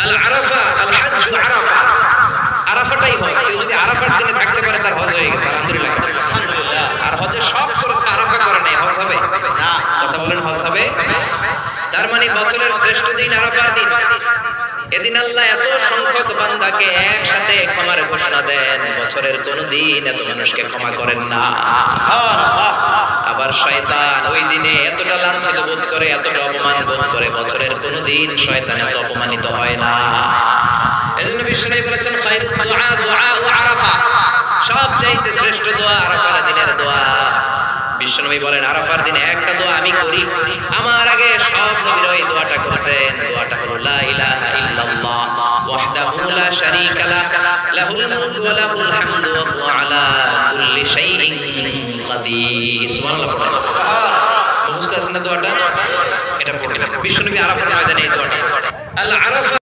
আল আরাফা আল হজ্জ আরাফা, আরাফাটাই হজ। কেউ যদি আরাফার দিনে থাকতে পারে তার হজ হয়ে গেছে, আলহামদুলিল্লাহ। আর হজের সব করেছে, আরাফা করে নাই, হজ হবে না? কথা বলেন, হজ হবে? তার মানে বছরের শ্রেষ্ঠ দিন আরাফার দিন। এদিন আল্লাহ এত সংখ্যক বান্দাকে একসাথে ক্ষমার ঘোষণা দেন, বছরের কোনো দিন এত মানুষকে ক্ষমা করেন না। আবার শয়তান ওই দিনে এতটা লাঞ্ছিত বোধ করে, এতটা অপমান বোধ করে, বছরের কোনো দিন শয়তান এত অপমানিত হয় না। এজন্য বিশ্বনবী বলেছেন খায়রুদ দুআ দুআ আরাফা, সবচাইতে শ্রেষ্ঠ দোয়া আরাফার দিনের দোয়া। বিশ্বনবী বলেন আরাফার দিনে একটা দোয়া আমি করি, আমার আগে সব নবীরা এই দোয়াটা করতেন। দোয়াটা হলো লা ইলাহা ইল্লাল্লাহ ওয়াহদাহু লা শারীকা লাহ লাহুল মুলকু ওয়া লাহুল হামদু ওয়া হুয়া আলা কুল্লি শাইইন কাদির। সুবহানাল্লাহ। মুখস্থ আছে না দোয়াটা? এটা পড়বেন। বিশ্বনবী আরাফার ময়দানে এই দোয়াটা, আল আরাফা